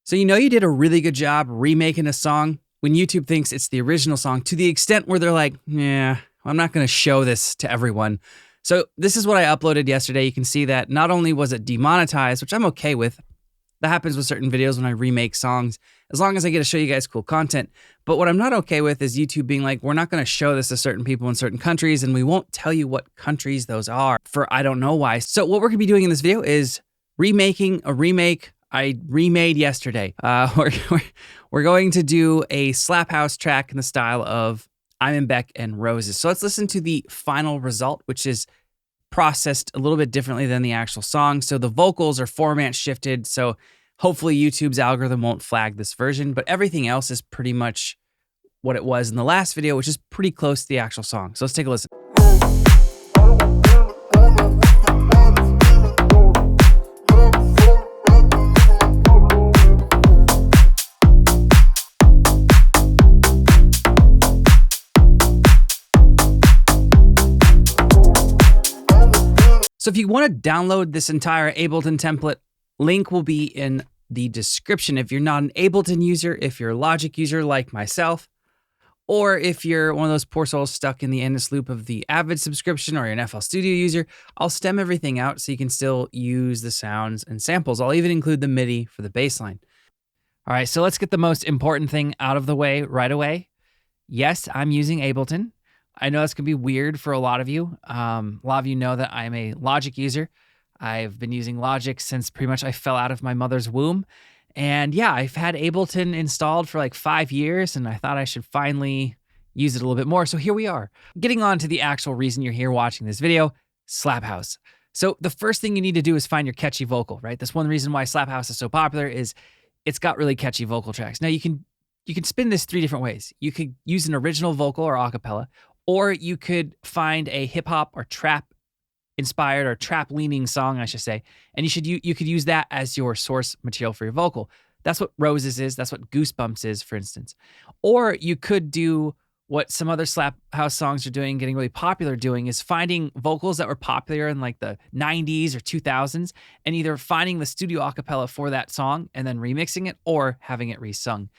So you know you did a really good job remaking a song when YouTube thinks it's the original song, to the extent where they're like, yeah, I'm not going to show this to everyone. So this is what I uploaded yesterday. You can see that not only was it demonetized, which I'm okay with. That happens with certain videos when I remake songs, as long as I get to show you guys cool content. But what I'm not okay with is YouTube being like, we're not going to show this to certain people in certain countries, and we won't tell you what countries those are for I don't know why. So what we're going to be doing in this video is remaking a remake I remade yesterday. We're going to do a slap house track in the style of Imanbek and Roses. So let's listen to the final result, which is processed a little bit differently than the actual song. So the vocals are format shifted. So hopefully YouTube's algorithm won't flag this version, but everything else is pretty much what it was in the last video, which is pretty close to the actual song. So let's take a listen. So if you want to download this entire Ableton template, link will be in the description. If you're not an Ableton user, if you're a Logic user like myself, or if you're one of those poor souls stuck in the endless loop of the Avid subscription, or you're an FL Studio user, I'll stem everything out so you can still use the sounds and samples. I'll even include the MIDI for the bass line. All right, so let's get the most important thing out of the way right away. Yes, I'm using Ableton. I know that's going to be weird for a lot of you. A lot of you know that I'm a Logic user. I've been using Logic since pretty much I fell out of my mother's womb. And yeah, I've had Ableton installed for like 5 years, and I thought I should finally use it a little bit more. So here we are. Getting on to the actual reason you're here watching this video, Slap House. So the first thing you need to do is find your catchy vocal, right? That's one reason why Slap House is so popular, is it's got really catchy vocal tracks. Now you can spin this 3 different ways. You could use an original vocal or a cappella, or you could find a hip hop or trap inspired or trap leaning song, I should say, and you could use that as your source material for your vocal. That's what Roses is. That's what Goosebumps is, for instance. Or you could do what some other slap house songs are doing, getting really popular doing, is finding vocals that were popular in like the 90s or 2000s, and either finding the studio acapella for that song and then remixing it, or having it resung.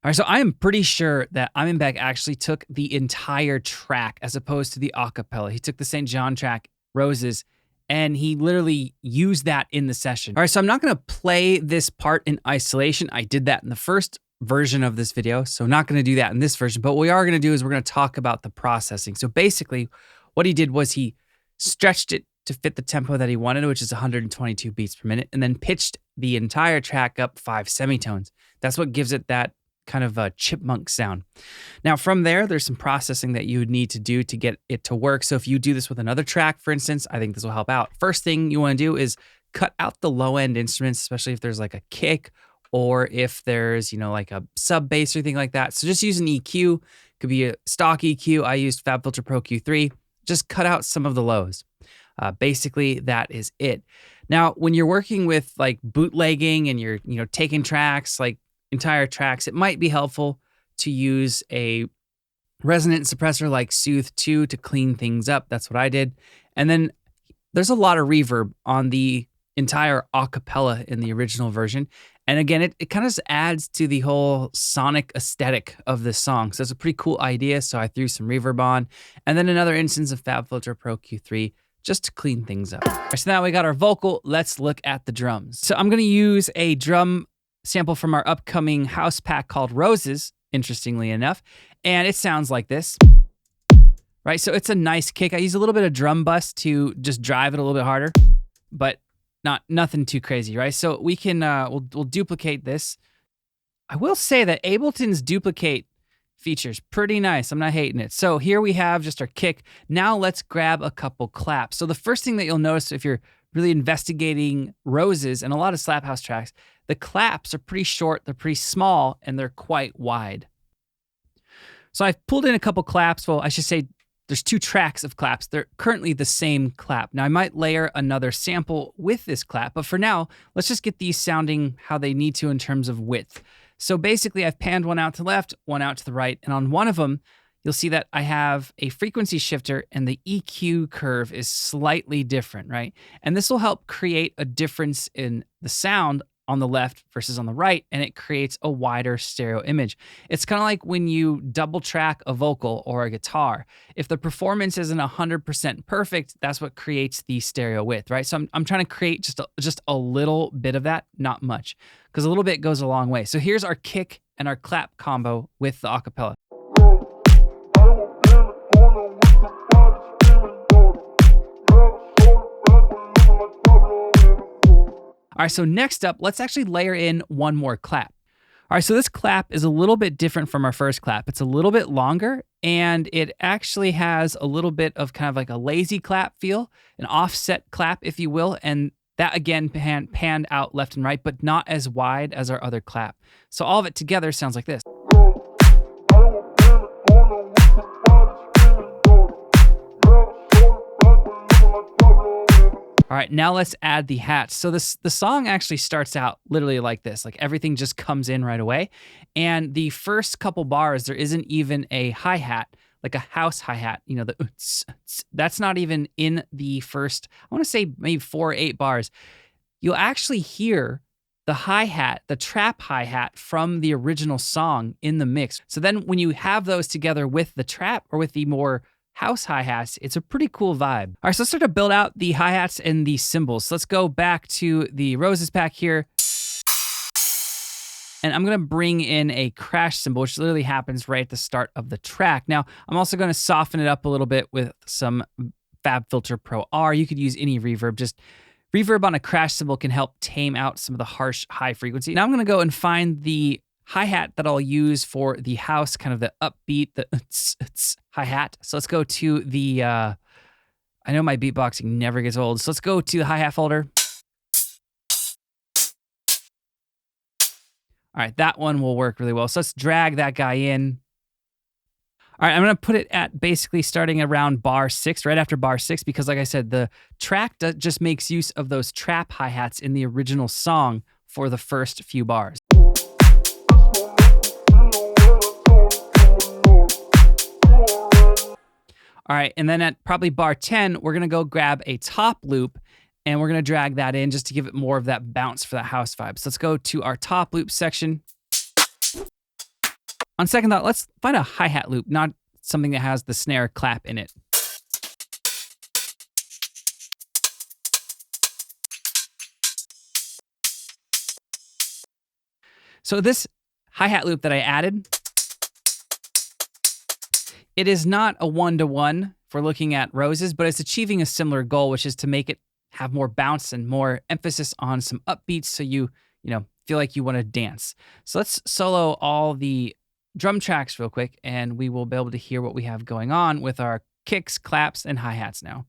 All right, so I am pretty sure that Imanbek actually took the entire track as opposed to the acapella. He took the St. John track, Roses, and he literally used that in the session. All right, so I'm not going to play this part in isolation. I did that in the first version of this video, so not going to do that in this version. But what we are going to do is we're going to talk about the processing. So basically, what he did was he stretched it to fit the tempo that he wanted, which is 122 beats per minute, and then pitched the entire track up 5 semitones. That's what gives it that kind of a chipmunk sound. Now from there, there's some processing that you would need to do to get it to work. So if you do this with another track, for instance, I think this will help out. First thing you want to do is cut out the low end instruments, especially if there's like a kick or if there's, like a sub bass or anything like that. So just use an EQ, could be a stock EQ. I used FabFilter Pro Q3. Just cut out some of the lows. Basically, that is it. Now, when you're working with like bootlegging and you're, taking tracks, like entire tracks, it might be helpful to use a resonant suppressor like Soothe 2 to clean things up. That's what I did. And then there's a lot of reverb on the entire acapella in the original version. And again, it kind of adds to the whole sonic aesthetic of this song. So it's a pretty cool idea. So I threw some reverb on. And then another instance of FabFilter Pro Q3 just to clean things up. So now we got our vocal. Let's look at the drums. So I'm going to use a drum sample from our upcoming house pack called Roses, interestingly enough, and it sounds like this, right? So it's a nice kick. I use a little bit of drum bus to just drive it a little bit harder, but nothing too crazy, right? So we can we'll duplicate this. I will say that Ableton's duplicate feature's pretty nice. I'm not hating it. So here we have just our kick. Now let's grab a couple claps. So the first thing that you'll notice if you're really investigating Roses and a lot of slap house tracks, the claps are pretty short, they're pretty small, and they're quite wide. So I've pulled in a couple claps. Well, I should say there's 2 tracks of claps. They're currently the same clap. Now I might layer another sample with this clap, but for now, let's just get these sounding how they need to in terms of width. So basically I've panned one out to the left, one out to the right, and on one of them, you'll see that I have a frequency shifter and the EQ curve is slightly different, right? And this will help create a difference in the sound on the left versus on the right, and it creates a wider stereo image. It's kind of like when you double track a vocal or a guitar. If the performance isn't 100% perfect, that's what creates the stereo width, right? So I'm trying to create just a little bit of that, not much, because a little bit goes a long way. So here's our kick and our clap combo with the acapella. All right, so next up, let's actually layer in one more clap. All right, so this clap is a little bit different from our first clap. It's a little bit longer, and it actually has a little bit of kind of like a lazy clap feel, an offset clap, if you will, and that again panned out left and right, but not as wide as our other clap. So all of it together sounds like this. All right, now let's add the hats. So the song actually starts out literally like this, like everything just comes in right away. And the first couple bars, there isn't even a hi-hat, like a house hi-hat, you know, that's not even in the first, I want to say maybe 4 or 8 bars. You'll actually hear the hi-hat, the trap hi-hat from the original song in the mix. So then when you have those together with the trap or with the more house hi-hats, it's a pretty cool vibe. All right, so let's start to build out the hi-hats and the cymbals. So let's go back to the Roses pack here. And I'm gonna bring in a crash cymbal, which literally happens right at the start of the track. Now, I'm also gonna soften it up a little bit with some FabFilter Pro R. You could use any reverb. Just reverb on a crash cymbal can help tame out some of the harsh high frequency. Now I'm gonna go and find the hi-hat that I'll use for the house, kind of the upbeat, the hi-hat. So let's go to the, I know my beatboxing never gets old, so let's go to the hi-hat folder. All right, that one will work really well. So let's drag that guy in. All right, I'm gonna put it at basically starting around bar 6, right after bar 6, because like I said, the track just makes use of those trap hi-hats in the original song for the first few bars. All right, and then at probably bar 10, we're gonna go grab a top loop and we're gonna drag that in just to give it more of that bounce for that house vibe. So let's go to our top loop section. On second thought, let's find a hi-hat loop, not something that has the snare clap in it. So this hi-hat loop that I added, it is not a one-to-one for looking at Roses, but it's achieving a similar goal, which is to make it have more bounce and more emphasis on some upbeats so you feel like you want to dance. So let's solo all the drum tracks real quick, and we will be able to hear what we have going on with our kicks, claps, and hi-hats now.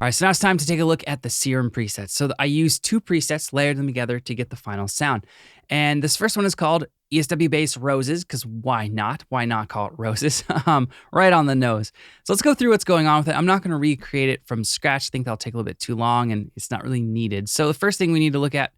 All right, so now it's time to take a look at the Serum presets. So I used 2 presets, layered them together to get the final sound. And this first one is called ESW Bass Roses, because why not? Why not call it Roses? Right on the nose. So let's go through what's going on with it. I'm not going to recreate it from scratch. I think that'll take a little bit too long, and it's not really needed. So the first thing we need to look at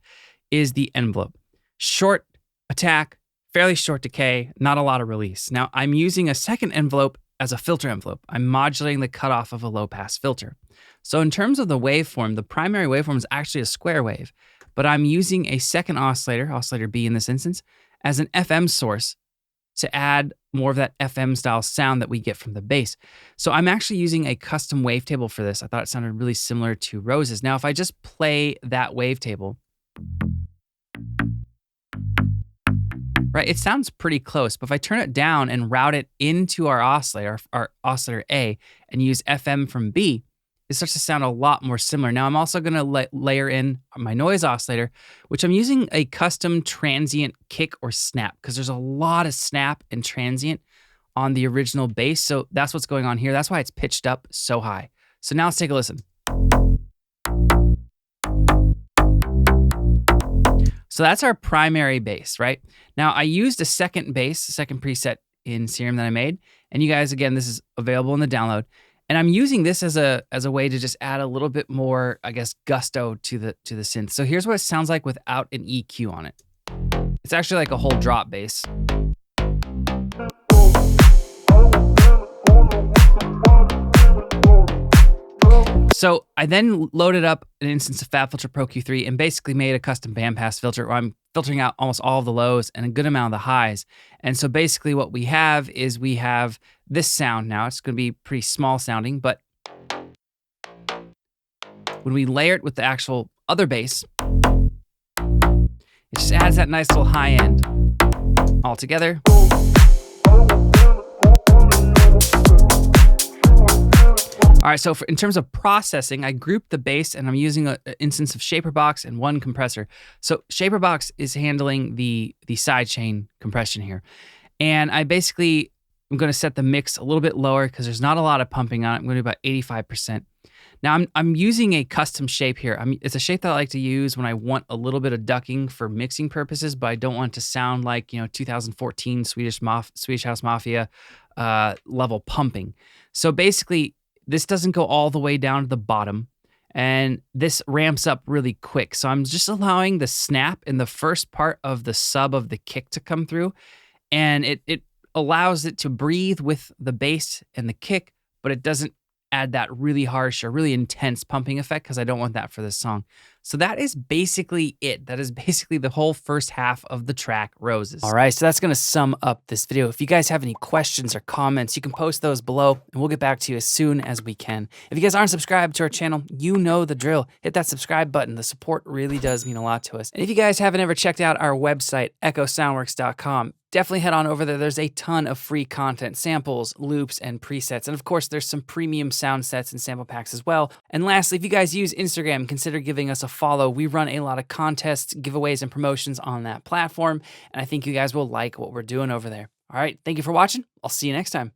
is the envelope. Short attack, fairly short decay, not a lot of release. Now, I'm using a second envelope as a filter envelope. I'm modulating the cutoff of a low-pass filter. So in terms of the waveform, the primary waveform is actually a square wave, but I'm using a second oscillator, oscillator B in this instance, as an FM source to add more of that FM style sound that we get from the bass. So I'm actually using a custom wavetable for this. I thought it sounded really similar to Roses. Now, if I just play that wavetable, right, it sounds pretty close, but if I turn it down and route it into our oscillator A, and use FM from B, it starts to sound a lot more similar. Now, I'm also going to layer in my noise oscillator, which I'm using a custom transient kick or snap, because there's a lot of snap and transient on the original bass. So that's what's going on here. That's why it's pitched up so high. So now let's take a listen. So that's our primary bass, right? Now, I used a second bass, a second preset in Serum that I made. And you guys, again, this is available in the download. And I'm using this as a way to just add a little bit more, I guess, gusto to the synth. So here's what it sounds like without an EQ on it. It's actually like a whole drop bass. So I then loaded up an instance of FabFilter Pro Q3 and basically made a custom bandpass filter where I'm filtering out almost all of the lows and a good amount of the highs. And so basically what we have is we have this sound now. It's going to be pretty small sounding, but when we layer it with the actual other bass, it just adds that nice little high end all together. All right, so in terms of processing, I grouped the bass and I'm using an instance of ShaperBox and one compressor. So ShaperBox is handling the sidechain compression here. And I basically am going to set the mix a little bit lower because there's not a lot of pumping on it. I'm going to do about 85%. Now I'm using a custom shape here. It's a shape that I like to use when I want a little bit of ducking for mixing purposes, but I don't want it to sound like 2014 Swedish House Mafia level pumping. So basically, this doesn't go all the way down to the bottom, and this ramps up really quick. So I'm just allowing the snap in the first part of the sub of the kick to come through, and it allows it to breathe with the bass and the kick, but it doesn't add that really harsh or really intense pumping effect because I don't want that for this song. So that is basically it. That is basically the whole first half of the track, Roses. All right, so that's going to sum up this video. If you guys have any questions or comments, you can post those below and we'll get back to you as soon as we can. If you guys aren't subscribed to our channel, you know the drill. Hit that subscribe button. The support really does mean a lot to us. And if you guys haven't ever checked out our website, echosoundworks.com, definitely head on over there. There's a ton of free content, samples, loops, and presets. And of course, there's some premium sound sets and sample packs as well. And lastly, if you guys use Instagram, consider giving us a follow. We run a lot of contests, giveaways, and promotions on that platform. And I think you guys will like what we're doing over there. All right, thank you for watching. I'll see you next time.